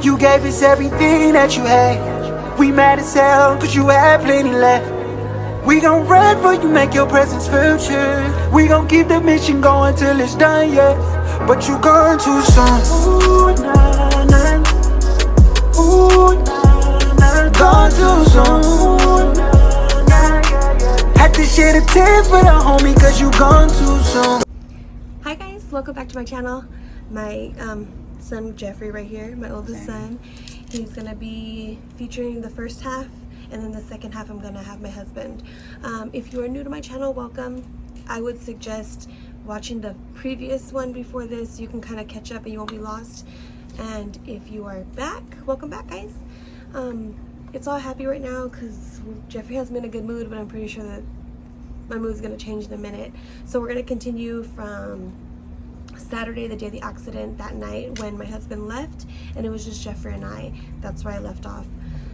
You gave us everything that you had. We mad as hell cause you had plenty left. We gon' run for you, make your presence feel true. We gon' keep the mission going till it's done, yeah. But you gone too soon. Ooh, nah, nah. Ooh, nah, nah. Gone too soon. Ooh, nah, nah. Had to share the tears with a homie cause you gone too soon. Hi guys, welcome back to my channel. My son Jeffrey right here, my oldest son. He's gonna be featuring the first half, and then the second half I'm gonna have my husband. If you are new to my channel, welcome. I would suggest watching the previous one before this. You can kind of catch up and you won't be lost. And if you are back, welcome back guys. It's all happy right now because Jeffrey has been in a good mood, but I'm pretty sure that my mood's gonna change in a minute. So we're gonna continue from Saturday, the day of the accident, that night when my husband left, and it was just Jeffrey and I. That's where I left off.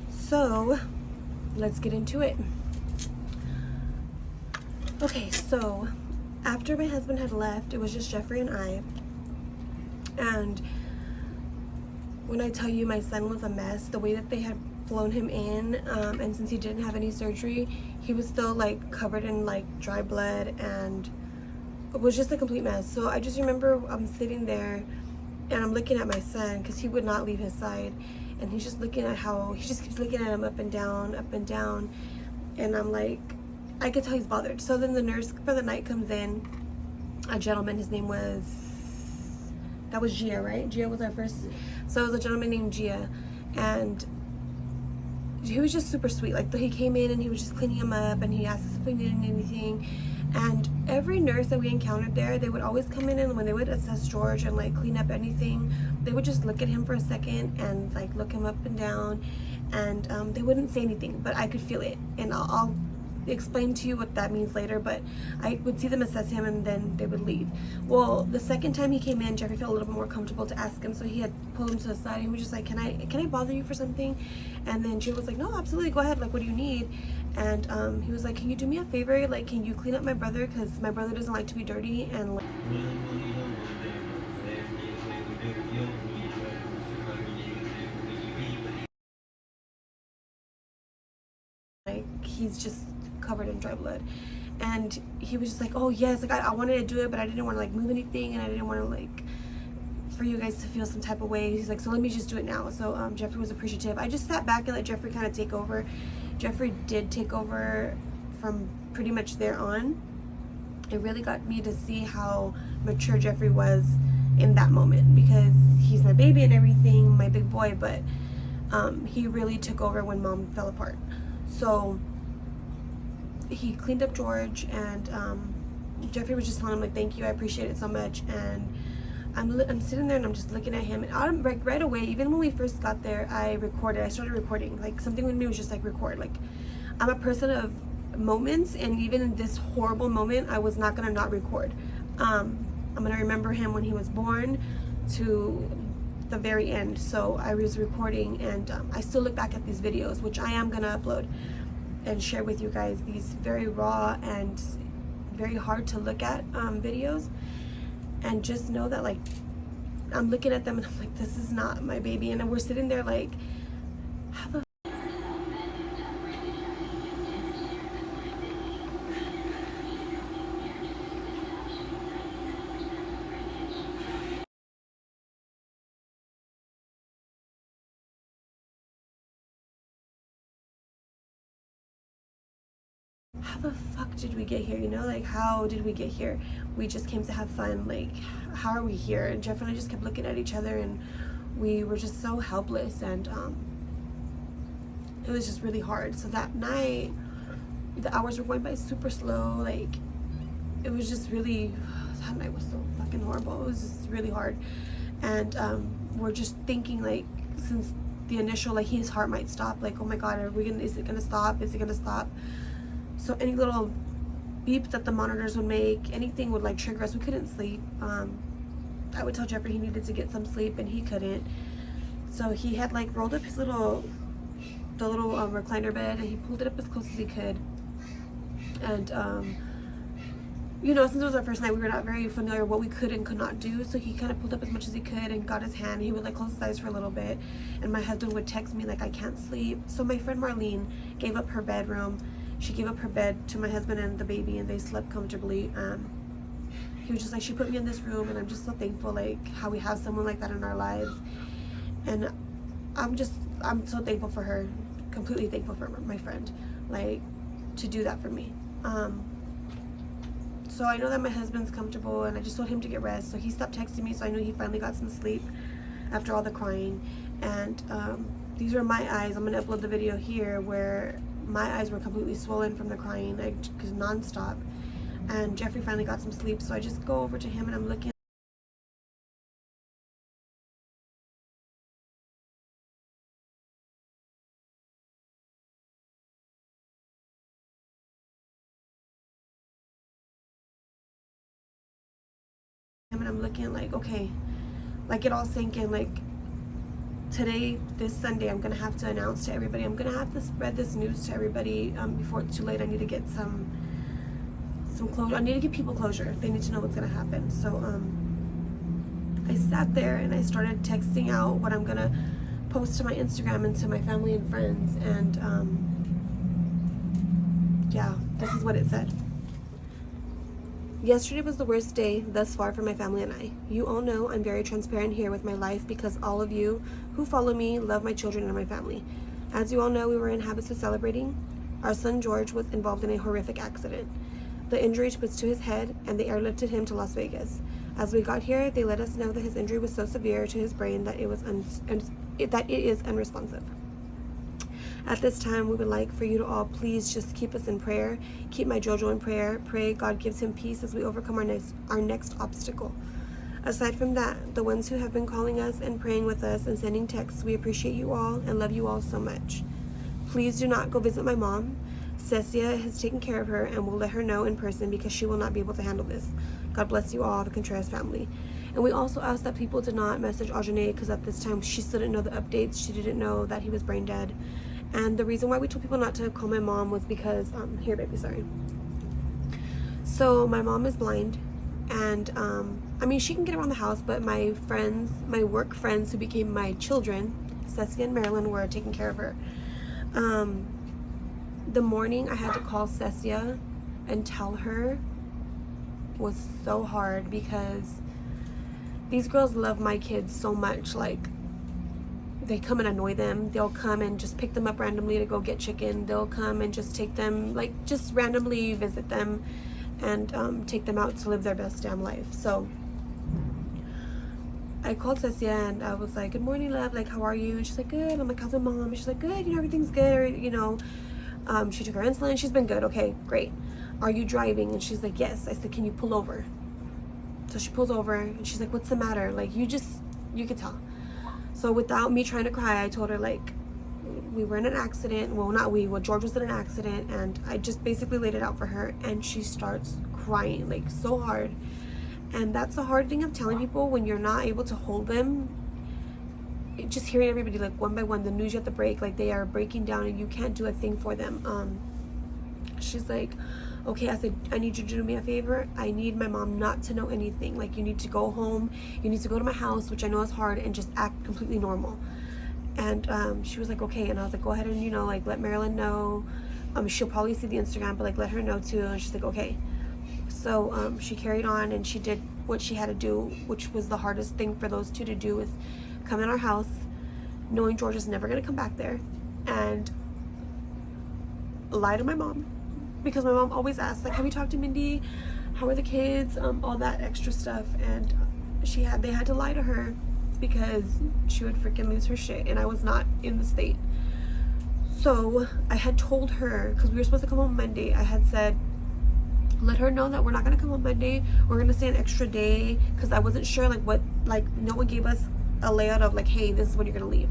So let's get into it. Okay, so after my husband had left, it was just Jeffrey and I. And when I tell you my son was a mess, the way that they had flown him in, and since he didn't have any surgery, he was still like covered in like dry blood, and it was just a complete mess. So I just remember I'm sitting there and I'm looking at my son because he would not leave his side, and he's just looking at how he just keeps looking at him up and down, and I'm like, I could tell he's bothered. So then the nurse for the night comes in, a gentleman, his name was, that was Gia, right? Gia was our first. So it was a gentleman named Gia, and he was just super sweet. Like he came in and he was just cleaning him up, and he asked us if we needed anything. And every nurse that we encountered there, they would always come in, and when they would assess George and like clean up anything, they would just look at him for a second and like look him up and down, and they wouldn't say anything, but I could feel it, and I'll explain to you what that means later. But I would see them assess him and then they would leave. Well, the second time he came in, Jeffrey felt a little bit more comfortable to ask him, so he had pulled him to the side. He was just like, can I bother you for something? And then Jill was like, no, absolutely, go ahead, like what do you need? And he was like, can you do me a favor, like can you clean up my brother, because my brother doesn't like to be dirty, and like he's just covered in dry blood. And he was just like, oh yes, like I wanted to do it, but I didn't want to like move anything, and I didn't want to like for you guys to feel some type of way. He's like, so let me just do it now. So Jeffrey was appreciative. I just sat back and let Jeffrey kind of take over. Jeffrey did take over from pretty much there on. It really got me to see how mature Jeffrey was in that moment, because he's my baby and everything, my big boy, but he really took over when mom fell apart. So he cleaned up George, and Jeffrey was just telling him like, thank you, I appreciate it so much. And I'm sitting there and I'm just looking at him, and right away, even when we first got there, I started recording. Like something with me was just like, record. Like I'm a person of moments, and even in this horrible moment, I was not gonna not record. I'm gonna remember him when he was born to the very end. So I was recording, and I still look back at these videos, which I am gonna upload and share with you guys, these very raw and very hard to look at videos. And just know that like I'm looking at them and I'm like, this is not my baby. And we're sitting there like, how the fuck did we get here, you know? Like, how did we get here? We just came to have fun. Like, how are we here? And Jeff and I just kept looking at each other, and we were just so helpless, and it was just really hard. So that night, the hours were going by super slow. Like, it was just really, that night was so fucking horrible. It was just really hard. And we're just thinking, like, since the initial, like, his heart might stop, like, oh my god, is it gonna stop? Is it gonna stop? So any little beep that the monitors would make, anything would like trigger us. We couldn't sleep. I would tell Jeffrey he needed to get some sleep, and he couldn't. So he had like rolled up his little recliner bed, and he pulled it up as close as he could. And you know, since it was our first night, we were not very familiar what we could and could not do. So he kind of pulled up as much as he could and got his hand. He would like close his eyes for a little bit, and my husband would text me like, I can't sleep. So my friend Marlene gave up her bedroom. She gave up her bed to my husband and the baby, and they slept comfortably. He was just like, she put me in this room, and I'm just so thankful like how we have someone like that in our lives. And I'm so thankful for her, completely thankful for my friend, like, to do that for me. So I know that my husband's comfortable, and I just told him to get rest. So he stopped texting me, so I knew he finally got some sleep after all the crying. And these are my eyes. I'm gonna upload the video here where my eyes were completely swollen from the crying, because nonstop. And Jeffrie finally got some sleep, so I just go over to him and I'm looking. And I'm looking like, okay, like it all sank in. Like today, this Sunday, I'm gonna have to announce to everybody. I'm gonna have to spread this news to everybody before it's too late. I need to get some closure. I need to give people closure. They need to know what's gonna happen. So I sat there and I started texting out what I'm gonna post to my Instagram and to my family and friends. And yeah, this is what it said. Yesterday was the worst day thus far for my family and I. You all know I'm very transparent here with my life because all of you who follow me love my children and my family. As you all know, we were in habits of celebrating. Our son George was involved in a horrific accident. The injury was to his head, and they airlifted him to Las Vegas. As we got here, they let us know that his injury was so severe to his brain that it is unresponsive. At this time, we would like for you to all please just keep us in prayer. Keep my Jojo in prayer. Pray God gives him peace as we overcome our next obstacle. Aside from that, the ones who have been calling us and praying with us and sending texts, we appreciate you all and love you all so much. Please do not go visit my mom. Cecia has taken care of her and will let her know in person because she will not be able to handle this. God bless you all, the Contreras family. And we also asked that people did not message Audrey because at this time she still didn't know the updates. She didn't know that he was brain dead. And the reason why we told people not to call my mom was because, here baby, sorry. So my mom is blind, and I mean, she can get around the house, but my friends, my work friends who became my children, Cecia and Marilyn, were taking care of her. The morning I had to call Cecia and tell her was so hard because these girls love my kids so much. Like, they come and annoy them. They'll come and just pick them up randomly to go get chicken. They'll come and just take them, like, just randomly visit them and take them out to live their best damn life. So I called Cecia and I was like, good morning, love, like, how are you? And she's like, good. I'm like, how's my mom? And she's like, good, you know, everything's good, you know. She took her insulin. She's been good. Okay, great. Are you driving? And she's like, yes. I said, can you pull over? So she pulls over and she's like, what's the matter? Like, you could tell. So without me trying to cry, I told her, like, we were in an accident. Well, not we. Well, George was in an accident. And I just basically laid it out for her. And she starts crying, like, so hard. And that's the hard thing of telling people when you're not able to hold them. Just hearing everybody, like, one by one, the news you have to break. Like, they are breaking down and you can't do a thing for them. She's like, okay, I said, I need you to do me a favor. I need my mom not to know anything. Like, you need to go home. You need to go to my house, which I know is hard, and just act completely normal. And she was like, okay. And I was like, go ahead and, you know, like, let Marilyn know. She'll probably see the Instagram, but, like, let her know too. And she's like, okay. So she carried on and she did what she had to do, which was the hardest thing for those two to do, is come in our house knowing George is never going to come back there and lie to my mom. Because my mom always asks, like, have you talked to Mindy? How are the kids? All that extra stuff. And they had to lie to her because she would freaking lose her shit. And I was not in the state. So I had told her, because we were supposed to come home Monday, I had said, let her know that we're not going to come home Monday. We're going to stay an extra day. Because I wasn't sure, like, what, like, no one gave us a layout of, like, hey, this is when you're going to leave.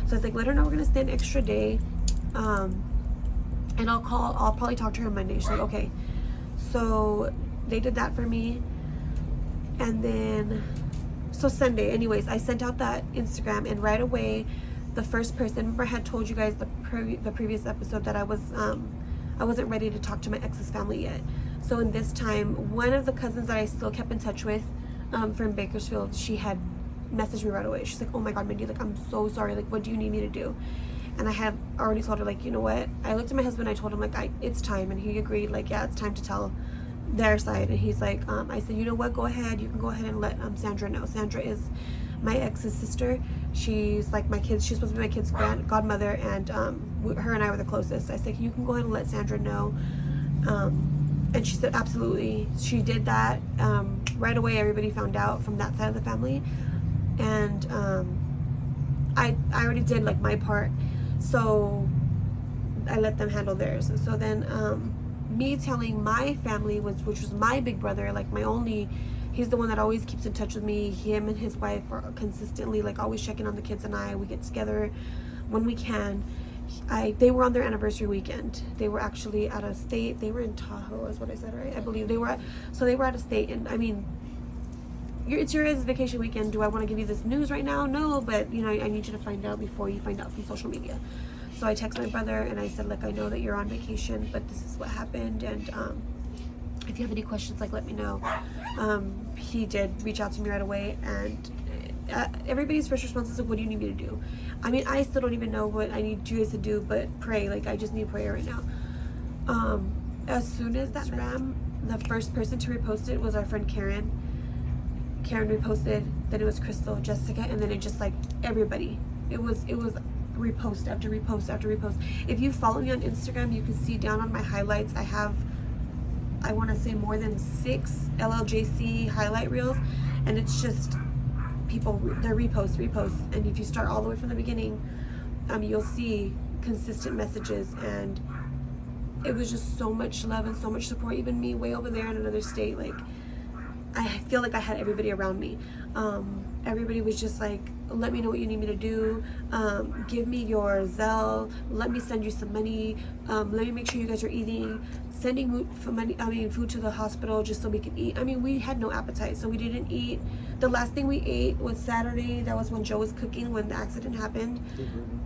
So I was like, let her know we're going to stay an extra day. And I'll probably talk to her Monday. She's like, okay. So they did that for me. And then, so Sunday, anyways, I sent out that Instagram, and right away, the first person, remember I had told you guys the previous episode that I wasn't ready to talk to my ex's family yet. So in this time, one of the cousins that I still kept in touch with, from Bakersfield, she had messaged me right away. She's like, oh my god, Mindy, like, I'm so sorry, like, what do you need me to do? And I had already told her, like, you know what, I looked at my husband, I told him, like, it's time, and he agreed, like, yeah, it's time to tell their side. And he's like, I said, you know what, go ahead, you can go ahead and let Sandra know. Sandra is my ex's sister. She's like my kids, she's supposed to be my kids' godmother, and her and I were the closest. I said, you can go ahead and let Sandra know. And she said, absolutely. She did that. Right away, everybody found out from that side of the family. And I already did, like, my part. So I let them handle theirs. So then me telling my family, which was my big brother, like, he's the one that always keeps in touch with me. Him and his wife are consistently, like, always checking on the kids and I. We get together when we can. They were on their anniversary weekend. They were actually out of state. They were in Tahoe, is what I said, right? I believe they were out of state. And I mean, it's your guys' vacation weekend. Do I want to give you this news right now? No, but you know, I need you to find out before you find out from social media. So I text my brother and I said, look, I know that you're on vacation, but this is what happened, and if you have any questions, like, let me know. He did reach out to me right away, and everybody's first response is like, what do you need me to do? I mean, I still don't even know what I need you guys to do, but pray. Like, I just need prayer right now. As soon as that ran, the first person to repost it was our friend Karen. Karen reposted, then it was Crystal, Jessica, and then it just, like, everybody. It was repost after repost after repost. If you follow me on Instagram, you can see down on my highlights, I have, I want to say, more than 6 LLJC highlight reels, and it's just people, they're reposts, and if you start all the way from the beginning, you'll see consistent messages, and it was just so much love and so much support. Even me way over there in another state, like, I feel like I had everybody around me. Everybody was just like, let me know what you need me to do, give me your Zelle, let me send you some money, let me make sure you guys are eating, sending food to the hospital just so we could eat. I mean, we had no appetite, so we didn't eat. The last thing we ate was Saturday. That was when Joe was cooking when the accident happened.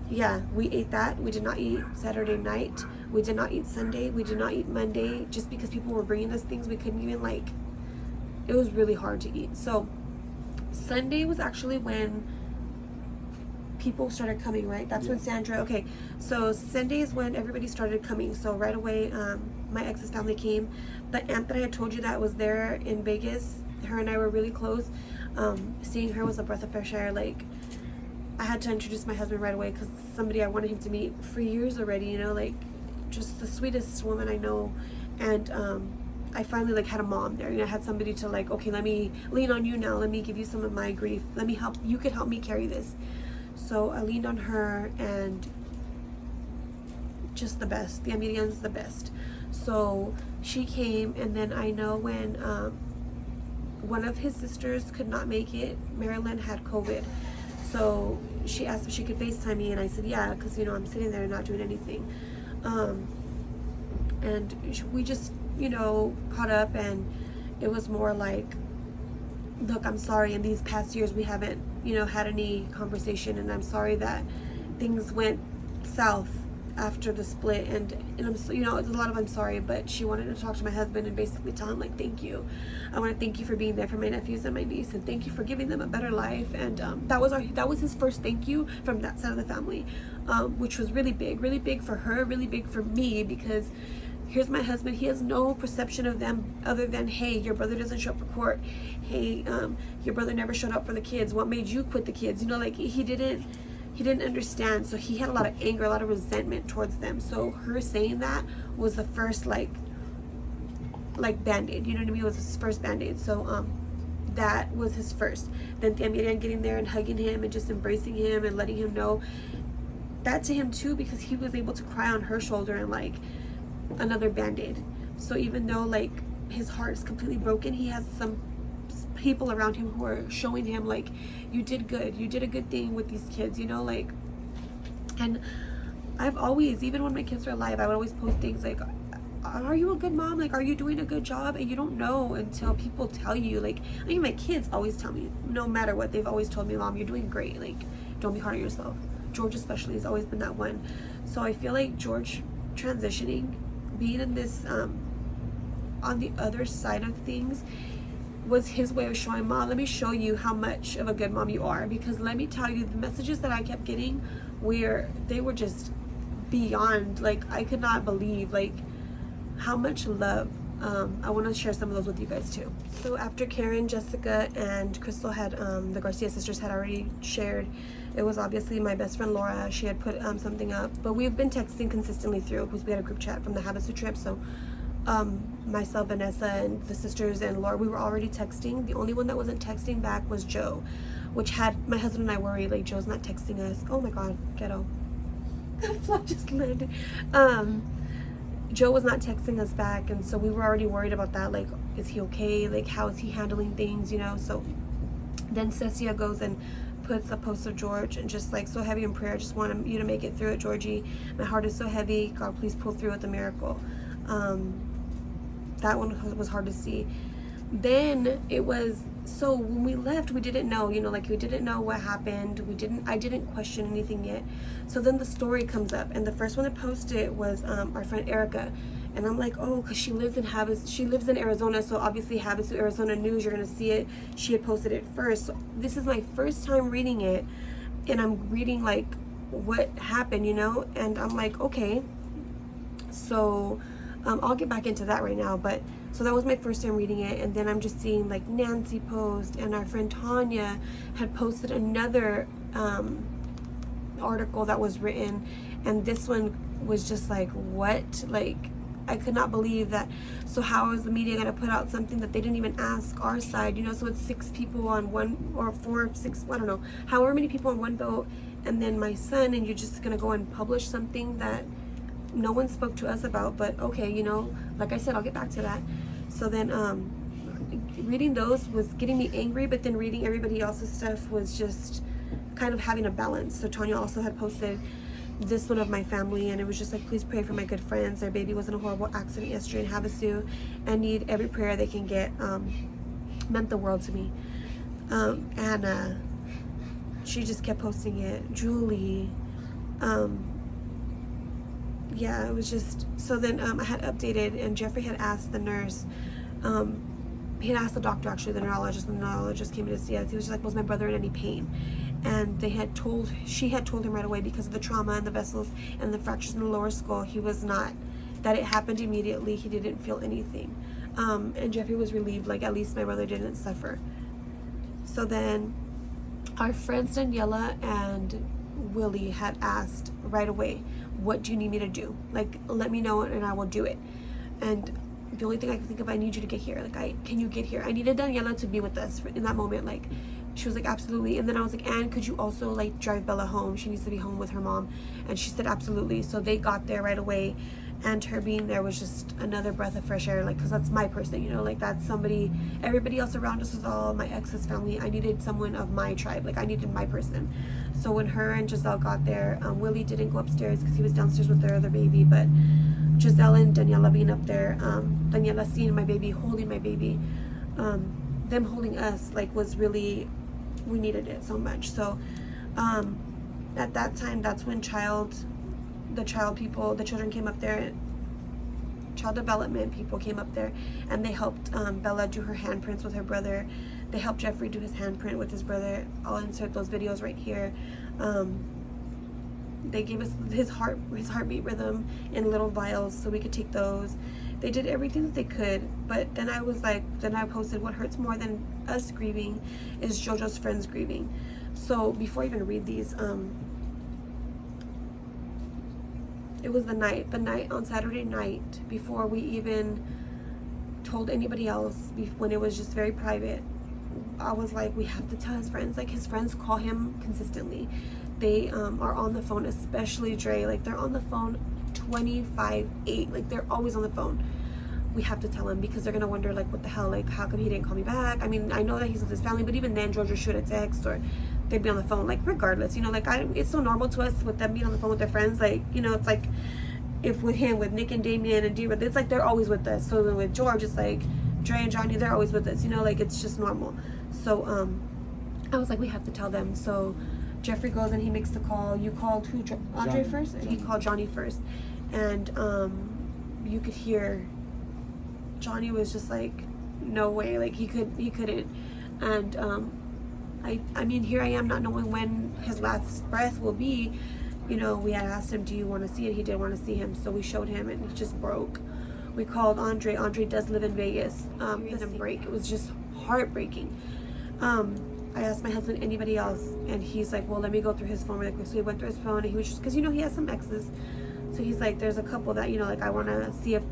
Yeah, we ate that. We did not eat Saturday night. We did not eat Sunday. We did not eat Monday, just because people were bringing us things we couldn't even, like, it was really hard to eat. So Sunday was actually when people started coming, right? That's when Sandra, okay, so Sunday is when everybody started coming. So right away, my ex's family came. The aunt that I had told you that was there in Vegas, her and I were really close. Seeing her was a breath of fresh air. Like, I had to introduce my husband right away, because somebody I wanted him to meet for years already, you know, like, just the sweetest woman I know. And I finally, like, had a mom there. You know, I had somebody to, like, okay, let me lean on you now. Let me give you some of my grief. Let me help. You could help me carry this. So I leaned on her, and just the best. The Amirian's the best. So she came, and then I know when one of his sisters could not make it, Marilyn had COVID. So she asked if she could FaceTime me, and I said, yeah, because, you know, I'm sitting there not doing anything. And we just, you know, caught up, and it was more like, look, I'm sorry, in these past years we haven't, you know, had any conversation, and I'm sorry that things went south after the split, and I'm so, you know, it's a lot of I'm sorry, but she wanted to talk to my husband and basically tell him, like, thank you. I want to thank you for being there for my nephews and my niece, and thank you for giving them a better life. And that was his first thank you from that side of the family, which was really big for her, really big for me, because here's my husband. He has no perception of them other than, hey, your brother doesn't show up for court. Hey, your brother never showed up for the kids. What made you quit the kids? You know, like, he didn't understand. So he had a lot of anger, a lot of resentment towards them. So her saying that was the first, like band-aid. You know what I mean? It was his first band-aid. So that was his first. Then Tia Miriam getting there and hugging him and just embracing him and letting him know that to him too, because he was able to cry on her shoulder, and, like, another band-aid. So even though, like, his heart is completely broken, he has some people around him who are showing him, like, you did good, you did a good thing with these kids, you know, like. And I've always, even when my kids were alive, I would always post things like, are you a good mom? Like, are you doing a good job? And you don't know until people tell you. Like, I mean, my kids always tell me, no matter what, they've always told me, Mom, you're doing great, like, don't be hard on yourself. George especially has always been that one. So I feel like George transitioning, being in this on the other side of things was his way of showing, Mom, let me show you how much of a good mom you are. Because let me tell you, the messages that I kept getting, they were just beyond, like, I could not believe, like, how much love. I want to share some of those with you guys too. So after Karen, Jessica, and Crystal had, the Garcia sisters had already shared, it was obviously my best friend Laura. She had put something up, but we've been texting consistently through, because we had a group chat from the Havasu trip. So myself, Vanessa, and the sisters and Laura, we were already texting. The only one that wasn't texting back was Joe, which had my husband and I worried, like, Joe's not texting us. Oh my God, ghetto. The flood just landed. Joe was not texting us back, and so we were already worried about that. Like, is he okay? Like, how is he handling things, you know? So then Cecia goes and puts a post of George, and just like, so heavy in prayer, just want you to make it through it, Georgie. My heart is so heavy. God, please pull through with a miracle. That one was hard to see. Then it was, so when we left, we didn't know, you know, like, we didn't know what happened. I didn't question anything yet. So then the story comes up, and the first one to post it was our friend Erica. And I'm like, oh, because she lives in Arizona, so obviously Havasu, Arizona News, you're gonna see it. She had posted it first. So this is my first time reading it, and I'm reading like what happened, you know, and I'm like, okay. So I'll get back into that right now, but so that was my first time reading it. And then I'm just seeing like Nancy post, and our friend Tanya had posted another article that was written, and this one was just like, what? Like, I could not believe that. So how is the media going to put out something that they didn't even ask our side, you know? So it's 6 people on one, or 4, 6, I don't know, however many people on one boat, and then my son, and you're just going to go and publish something that no one spoke to us about. But okay, you know, like I said, I'll get back to that. So then reading those was getting me angry, but then reading everybody else's stuff was just kind of having a balance. So Tanya also had posted this one of my family, and it was just like, please pray for my good friends. Their baby was in a horrible accident yesterday in Havasu, and need every prayer they can get. Meant the world to me. Anna, she just kept posting it. Julie, yeah, it was just, so then I had updated, and Jeffrie had asked the nurse, he had asked the doctor, actually, the neurologist came in to see us. He was just like, was my brother in any pain? And she had told him right away, because of the trauma and the vessels and the fractures in the lower skull, he was not, that it happened immediately. He didn't feel anything. And Jeffrie was relieved, like, at least my brother didn't suffer. So then our friends Daniela and Willie had asked right away, what do you need me to do? Like, let me know and I will do it. And the only thing I can think of, I need you to get here. Like, can you get here? I needed Daniela to be with us in that moment. Like, she was like, absolutely. And then I was like, Anne, could you also like drive Bella home? She needs to be home with her mom. And she said, absolutely. So they got there right away, and her being there was just another breath of fresh air. Like, because that's my person, you know, like, that's somebody, everybody else around us was all my ex's family. I needed someone of my tribe. Like, I needed my person. So when her and Giselle got there, Willie didn't go upstairs because he was downstairs with their other baby, but Giselle and Daniela being up there, Daniela seeing my baby, holding my baby, them holding us, like, was really, we needed it so much. So at that time, that's when the children came up there, child development people came up there, and they helped Bella do her handprints with her brother. They helped Jeffrie do his handprint with his brother. I'll insert those videos right here. They gave us his heartbeat rhythm in little vials so we could take those. They did everything that they could, but then I was like, then I posted, what hurts more than us grieving is JoJo's friends grieving. So before I even read these, it was the night on Saturday night, before we even told anybody else, when it was just very private, I was like, we have to tell his friends. Like, his friends call him consistently. They are on the phone, especially Dre. Like, they're on the phone 25/8. Like, they're always on the phone. We have to tell him, because they're gonna wonder, like, what the hell, like, how come he didn't call me back? I mean, I know that he's with his family, but even then, Georgia should have text, or they'd be on the phone. Like, regardless, you know, like, it's so normal to us with them being on the phone with their friends. Like, you know, it's like, if with him, with Nick and Damien and Dira, it's like they're always with us. So then with George, it's like Dre and Johnny, they're always with us, you know, like, it's just normal. So I was like, we have to tell them. So Jeffrie goes and he makes the call. You called who? Andre first? He called Johnny first. And you could hear Johnny was just like, no way, like he couldn't. And I mean, here I am not knowing when his last breath will be. You know, we had asked him, do you want to see it? He did want to see him, so we showed him, and he just broke. We called Andre. Andre does live in Vegas. He didn't break. It was just heartbreaking. I asked my husband, anybody else? And he's like, well, let me go through his phone really quick. So he went through his phone, and he was just, because, you know, he has some exes. So he's like, there's a couple that, you know, like I want to see if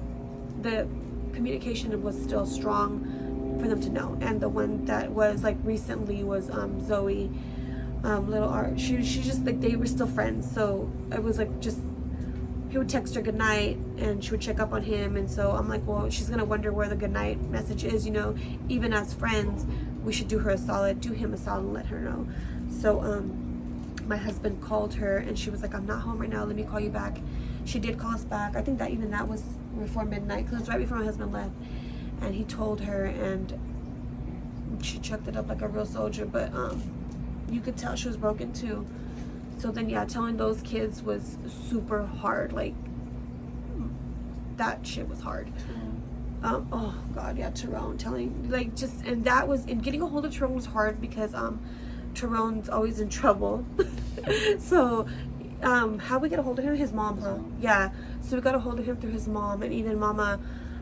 the communication was still strong for them to know. And the one that was like recently was Zoe, little Art. She just, like, they were still friends. So it was like, just, he would text her goodnight and she would check up on him. And so I'm like, well, she's gonna wonder where the goodnight message is, you know. Even as friends, we should do her a solid, do him a solid, and let her know. So my husband called her, and she was like, I'm not home right now, let me call you back. She did call us back. I think that even that was before midnight, because it was right before my husband left. And he told her, and she chucked it up like a real soldier. But you could tell she was broken too. So then, yeah, telling those kids was super hard. Like, that shit was hard. Oh God, yeah, Tyrone telling, like, just, and that was, and getting a hold of Tyrone was hard because Tyrone's always in trouble. So how we get a hold of him? His mom, huh? Yeah. So we got a hold of him through his mom, and even mama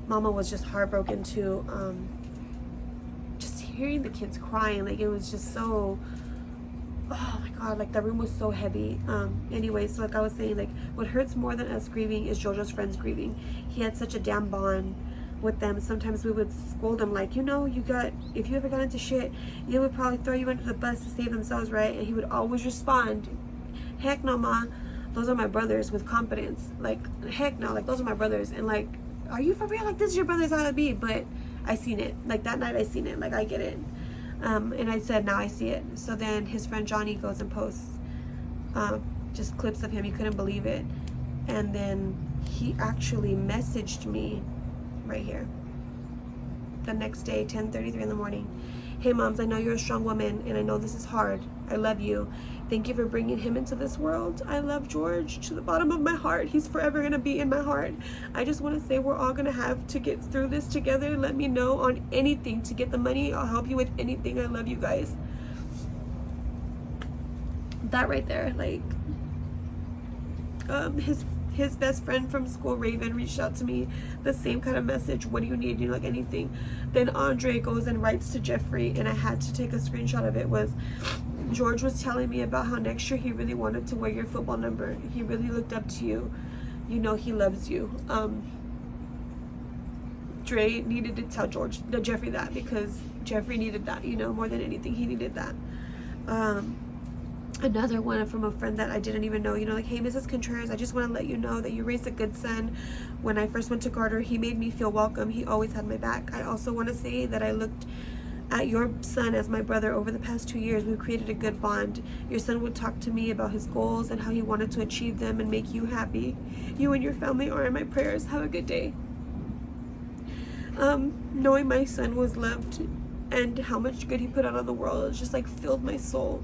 was just heartbroken too. Just hearing the kids crying, like, it was just so, oh my God, like, the room was so heavy. Anyway, so like I was saying, like, what hurts more than us grieving is JoJo's friends grieving. He had such a damn bond with them. Sometimes we would scold him, like, you know, if you ever got into shit, they would probably throw you under the bus to save themselves, right? And he would always respond, heck no, ma, those are my brothers, with confidence. Like, heck no, like, those are my brothers. And like, are you for real? Like, this is your brother's how to be. But I seen it, like, that night I seen it, like, I get it. And I said, now I see it. So then his friend Johnny goes and posts just clips of him. He couldn't believe it. And then he actually messaged me right here the next day, 10:33 in the morning. Hey moms, I know you're a strong woman, and I know this is hard. I love you. Thank you for bringing him into this world. I love George to the bottom of my heart. He's forever gonna be in my heart. I just want to say we're all gonna have to get through this together. Let me know on anything to get the money. I'll help you with anything. I love you guys. That right there, like, his best friend from school, Raven, reached out to me, the same kind of message. What do you need? You know, like, anything. Then Andre goes and writes to Jeffrie, and I had to take a screenshot of it. Was George was telling me about how next year he really wanted to wear your football number. He really looked up to you. You know, he loves you. Dre needed to tell Jeffrie that, because Jeffrie needed that, you know, more than anything. He needed that. Another one from a friend that I didn't even know, you know, like, hey, Mrs. Contreras, I just want to let you know that you raised a good son. When I first went to Carter, he made me feel welcome. He always had my back. I also want to say that I looked at your son as my brother over the past 2 years. We've created a good bond. Your son would talk to me about his goals and how he wanted to achieve them and make you happy. You and your family are in my prayers. Have a good day. Knowing my son was loved and how much good he put out on the world, it just, like, filled my soul.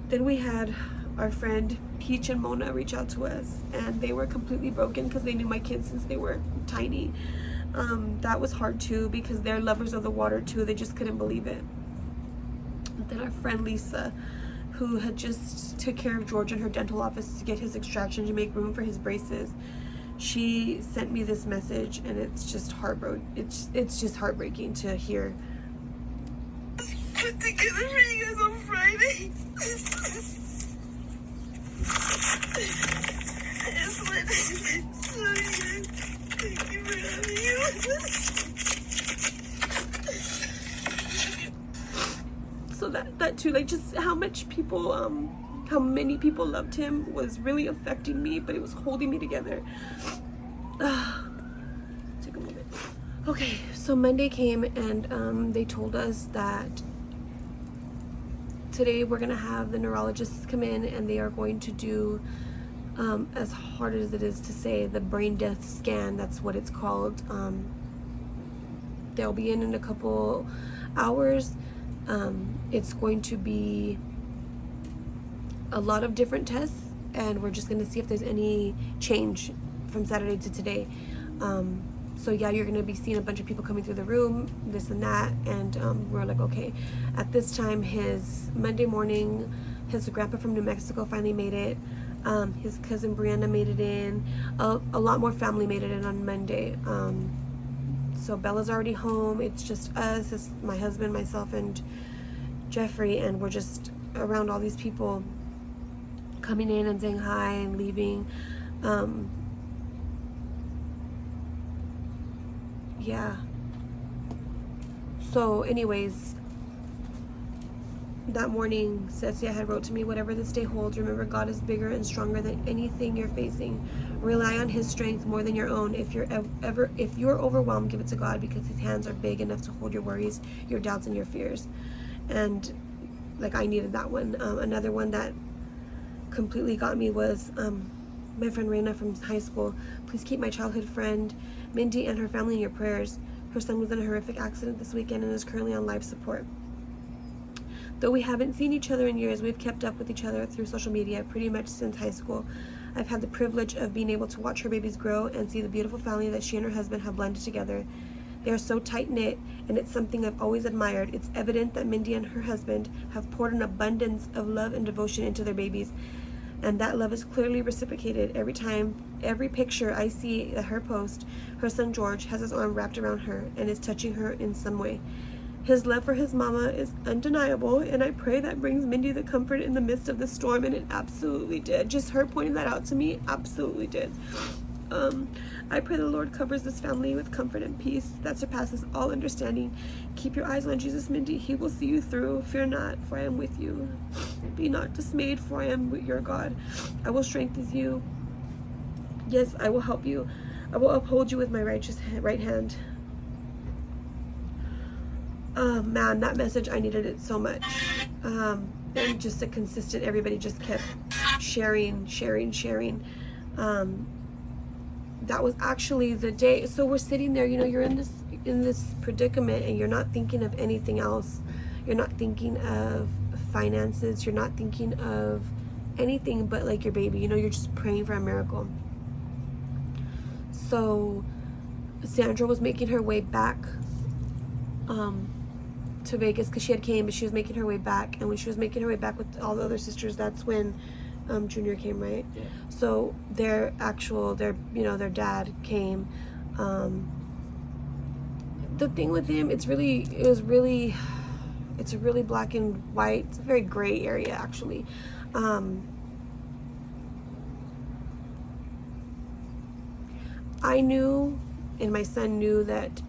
Then we had our friend Peach and Mona reach out to us, and they were completely broken because they knew my kids since they were tiny. That was hard too, because they're lovers of the water too. They just couldn't believe it. Then our friend Lisa, who had just took care of George in her dental office to get his extraction to make room for his braces, she sent me this message, and it's just heartbreaking. It's just heartbreaking to hear. Put together for you guys on Friday. I just want to tell you, thank you for having you. So that too, like, just how much people, how many people loved him was really affecting me, but it was holding me together. Take a moment. Okay, so Monday came, and they told us that today we're gonna have the neurologists come in, and they are going to do, as hard as it is to say, the brain death scan. That's what it's called. They'll be in a couple hours. It's going to be a lot of different tests, and we're just gonna see if there's any change from Saturday to today. So yeah, you're gonna be seeing a bunch of people coming through the room, this and that, and we're like, okay. At this time, his Monday morning, his grandpa from New Mexico finally made it. His cousin Brianna made it in. A lot more family made it in on Monday. So Bella's already home. It's just us. It's my husband, myself, and Jeffrie, and we're just around all these people coming in and saying hi and leaving. Yeah. So anyways, that morning, Cecia had wrote to me, whatever this day holds, remember God is bigger and stronger than anything you're facing. Rely on his strength more than your own. If you're overwhelmed, give it to God, because his hands are big enough to hold your worries, your doubts, and your fears. And like, I needed that one. Another one that completely got me was my friend Raina from high school. Please keep my childhood friend Mindy and her family in your prayers. Her son was in a horrific accident this weekend and is currently on life support. Though we haven't seen each other in years, we've kept up with each other through social media pretty much since high school. I've had the privilege of being able to watch her babies grow and see the beautiful family that she and her husband have blended together. They are so tight-knit, and it's something I've always admired. It's evident that Mindy and her husband have poured an abundance of love and devotion into their babies, and that love is clearly reciprocated every picture I see that her post. Her son George has his arm wrapped around her and is touching her in some way. His love for his mama is undeniable, and I pray that brings Mindy the comfort in the midst of the storm, and it absolutely did. Just her pointing that out to me absolutely did. I pray the Lord covers this family with comfort and peace that surpasses all understanding. Keep your eyes on Jesus, Mindy. He will see you through. Fear not, for I am with you. Be not dismayed, for I am your God. I will strengthen you. Yes, I will help you. I will uphold you with my righteous right hand. Man, that message, I needed it so much. And just a consistent, everybody just kept sharing. That was actually the day. So we're sitting there, you know, you're in this predicament, and you're not thinking of anything else. You're not thinking of finances. You're not thinking of anything but like your baby. You know, you're just praying for a miracle. So Sandra was making her way back to Vegas, because she had came, but she was making her way back. And when she was making her way back with all the other sisters, that's when Junior came, right? Yeah. So their dad came. The thing with him, it's a really black and white. It's a very gray area, actually. I knew, and my son knew, that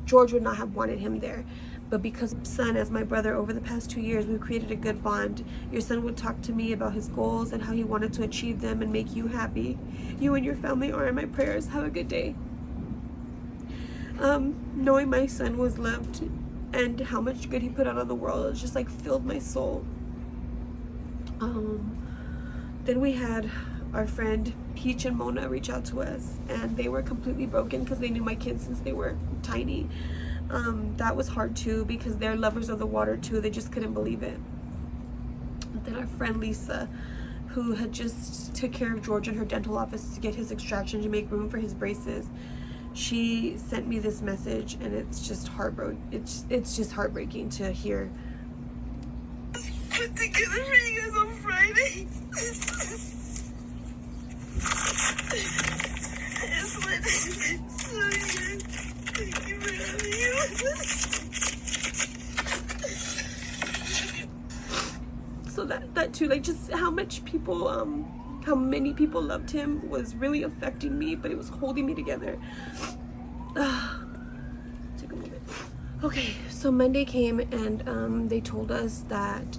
George would not have wanted him there. But because son, as my brother, over the past 2 years, we've created a good bond. Your son would talk to me about his goals and how he wanted to achieve them and make you happy. You and your family are in my prayers. Have a good day. Knowing my son was loved and how much good he put out on the world, it just like filled my soul. Then we had our friend Peach and Mona reach out to us, and they were completely broken because they knew my kids since they were tiny. That was hard too, because they're lovers of the water too. They just couldn't believe it. And then our friend Lisa, who had just took care of George in her dental office to get his extraction to make room for his braces, she sent me this message, and it's just heartbreaking. It's just heartbreaking to hear. Put together for you guys on Friday. Thank you for having you. So that too, like, just how much people, how many people loved him was really affecting me, but it was holding me together. Take a moment. Okay, so Monday came, and they told us that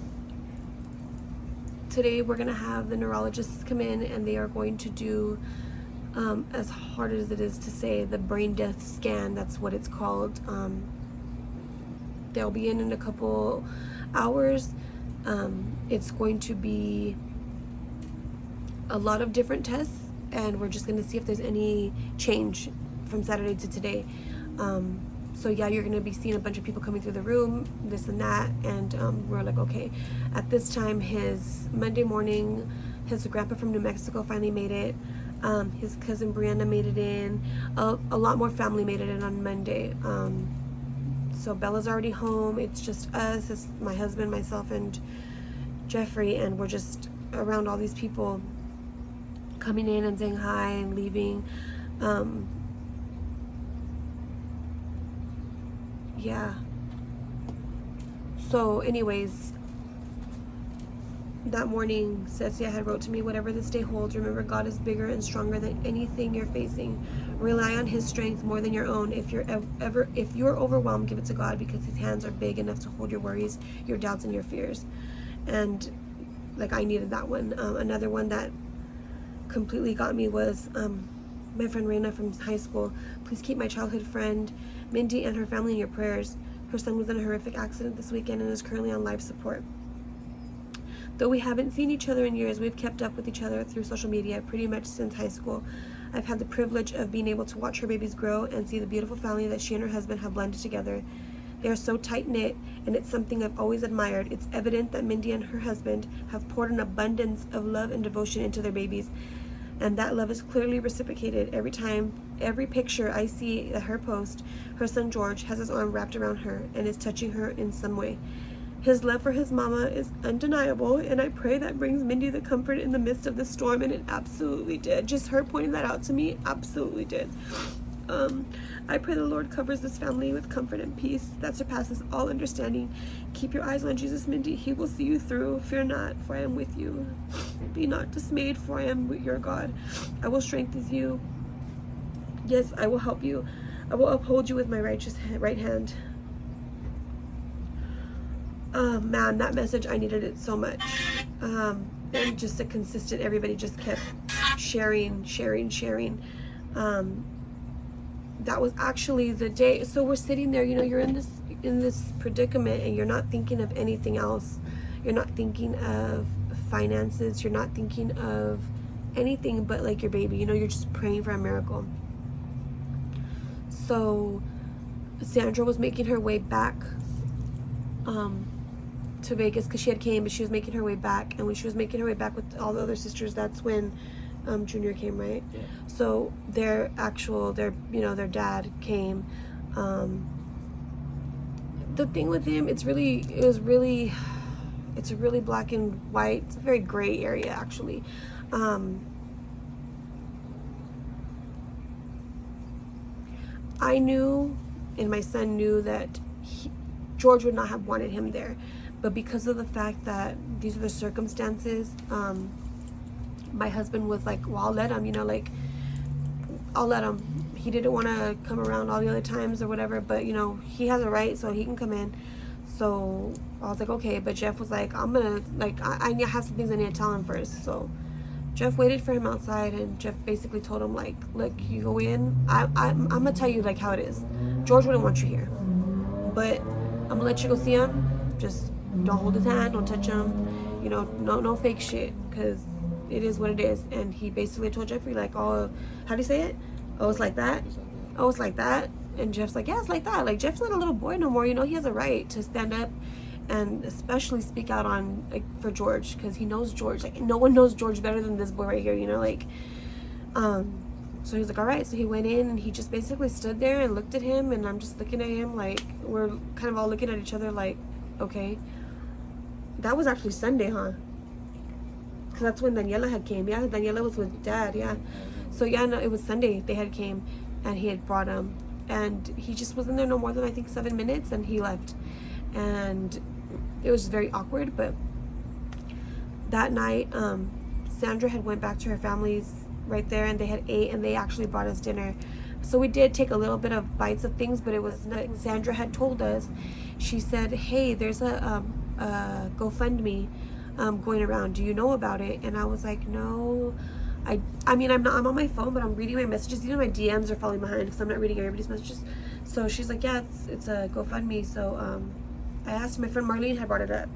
today we're gonna have the neurologists come in, and they are going to do, as hard as it is to say, the brain death scan. That's what it's called. They'll be in a couple hours. It's going to be a lot of different tests, and we're just going to see if there's any change from Saturday to today. So yeah, you're going to be seeing a bunch of people coming through the room, this and that, and we're like, okay. At this time, his Monday morning, his grandpa from New Mexico finally made it. His cousin Brianna made it in. A lot more family made it in on Monday. So Bella's already home. It's just us. It's my husband, myself, and Jeffrie, and we're just around all these people coming in and saying hi and leaving. Yeah. So anyways, that morning, Cecia had wrote to me, whatever this day holds, remember God is bigger and stronger than anything you're facing. Rely on his strength more than your own. If you're overwhelmed, give it to God, because his hands are big enough to hold your worries, your doubts, and your fears. And like, I needed that one. Another one that completely got me was my friend Raina from high school. Please keep my childhood friend Mindy and her family in your prayers. Her son was in a horrific accident this weekend and is currently on life support. Though we haven't seen each other in years, we've kept up with each other through social media pretty much since high school. I've had the privilege of being able to watch her babies grow and see the beautiful family that she and her husband have blended together. They are so tight-knit, and it's something I've always admired. It's evident that Mindy and her husband have poured an abundance of love and devotion into their babies, and that love is clearly reciprocated every picture I see that her post. Her son George has his arm wrapped around her and is touching her in some way. His love for his mama is undeniable, and I pray that brings Mindy the comfort in the midst of the storm, and it absolutely did. Just her pointing that out to me absolutely did. I pray the Lord covers this family with comfort and peace that surpasses all understanding. Keep your eyes on Jesus, Mindy. He will see you through. Fear not, for I am with you. Be not dismayed, for I am your God. I will strengthen you. Yes, I will help you. I will uphold you with my righteous right hand. Man, that message, I needed it so much. And just a consistent, everybody just kept sharing. That was actually the day. So we're sitting there, you know, you're in this predicament, and you're not thinking of anything else. You're not thinking of finances. You're not thinking of anything but like your baby. You know, you're just praying for a miracle. So Sandra was making her way back to Vegas, because she had came, but she was making her way back. And when she was making her way back with all the other sisters, that's when Junior came, right? Yeah. So their dad came. The thing with him, it's a really black and white. It's a very gray area, actually. I knew, and my son knew, that George would not have wanted him there, but because of the fact that these are the circumstances, my husband was like, well, I'll let him, you know, like, I'll let him. He didn't want to come around all the other times or whatever, but, you know, he has a right, so he can come in. So I was like, okay. But Jeff was like, I'm gonna, like, I have some things I need to tell him first. So Jeff waited for him outside, and Jeff basically told him, like, look, you go in, I'm gonna tell you, like, how it is. George wouldn't want you here, but I'm gonna let you go see him. Just don't hold his hand, don't touch him, you know, no fake shit, because it is what it is. And he basically told Jeffrie, like, oh, how do you say it? Oh, it's like that? Oh, it's like that? And Jeff's like, yeah, it's like that. Like, Jeff's not a little boy no more, you know. He has a right to stand up and especially speak out on, like, for George, because he knows George. Like, no one knows George better than this boy right here, you know, like, so he was like, all right. So he went in, and he just basically stood there and looked at him, and I'm just looking at him, like, we're kind of all looking at each other, like, okay. That was actually Sunday, huh? Because that's when Daniela had came. Yeah, Daniela was with Dad, yeah. So, yeah, no, it was Sunday they had came, and he had brought him. And he just wasn't there no more than, I think, 7 minutes, and he left. And it was just very awkward. But that night, Sandra had went back to her family's right there, and they had ate, and they actually brought us dinner. So we did take a little bit of bites of things, but it was nothing. Sandra had told us, she said, hey, there's a GoFundMe going around. Do you know about it? And I was like, no. I mean, I'm on my phone, but I'm reading my messages. You know, my DMs are falling behind because I'm not reading everybody's messages. So she's like, yeah, it's a GoFundMe. So I asked, my friend Marlene had brought it up,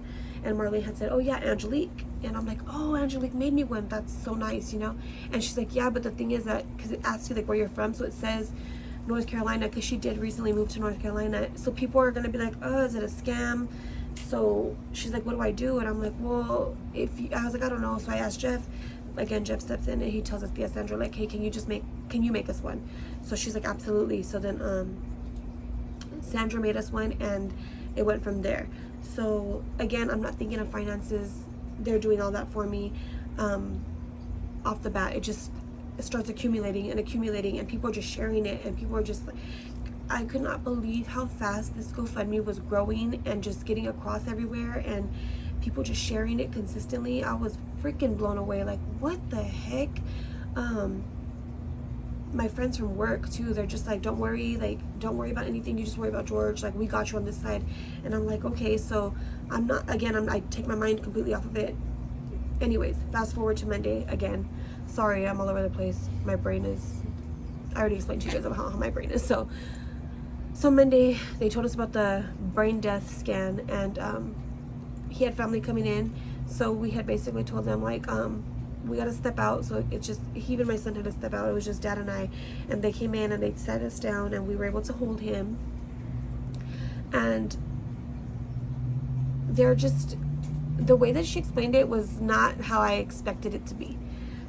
and Marlene had said, oh yeah, Angelique. And I'm like, oh, Angelique made me one. That's so nice, you know. And she's like, yeah, but the thing is that, because it asks you like where you're from, so it says North Carolina, because she did recently move to North Carolina. So people are gonna be like, oh, is it a scam? So she's like, what do I do? And I'm like, well, I was like, I don't know. So I asked Jeff, again, Jeff steps in and he tells us, yeah, Sandra, like, hey, can you make us one? So she's like, absolutely. So then Sandra made us one, and it went from there. So again, I'm not thinking of finances. They're doing all that for me. Off the bat, it starts accumulating and accumulating, and people are just sharing it, and people are just like, I could not believe how fast this GoFundMe was growing and just getting across everywhere, and people just sharing it consistently. I was freaking blown away. Like, what the heck? My friends from work too, they're just like, don't worry about anything, you just worry about George, like, we got you on this side. And I'm like, okay. So I take my mind completely off of it. Anyways, fast forward to Monday again. Sorry, I'm all over the place. My brain is, I already explained to you guys about how my brain is. So Monday, they told us about the brain death scan, and he had family coming in. So we had basically told them, like, we got to step out. So it's just, he and my son had to step out. It was just Dad and I, and they came in and they sat us down, and we were able to hold him. And they're just, the way that she explained it was not how I expected it to be.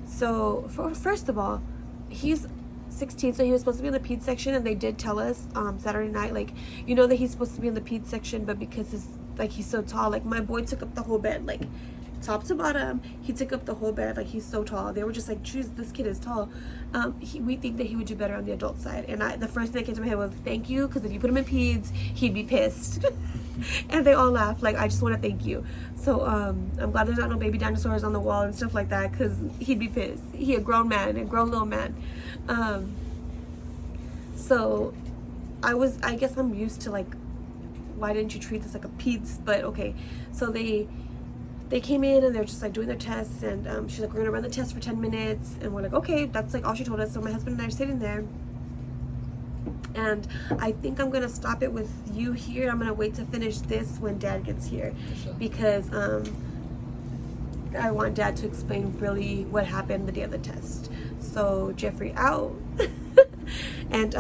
So first of all, he's 16, so he was supposed to be in the peds section, and they did tell us Saturday night, like, you know that he's supposed to be in the peds section, but because he's so tall, like, my boy took up the whole bed, like, top to bottom, he took up the whole bed, like, he's so tall. They were just like, geez, this kid is tall. We think that he would do better on the adult side. And the first thing that came to my head was, thank you, because if you put him in peds, he'd be pissed. And they all laughed, like, I just want to thank you. So I'm glad there's not no baby dinosaurs on the wall and stuff like that, because he'd be pissed. He a grown man, a grown little man. So I guess I'm used to, like, why didn't you treat this like a peds? But okay. So they came in, and they're just like doing their tests, and she's like, we're gonna run the test for 10 minutes, and we're like, okay, that's like all she told us. So my husband and I are sitting there, and I think I'm gonna stop it with you here. I'm gonna wait to finish this when Dad gets here, because I want Dad to explain really what happened the day of the test. So Jeffrie out. And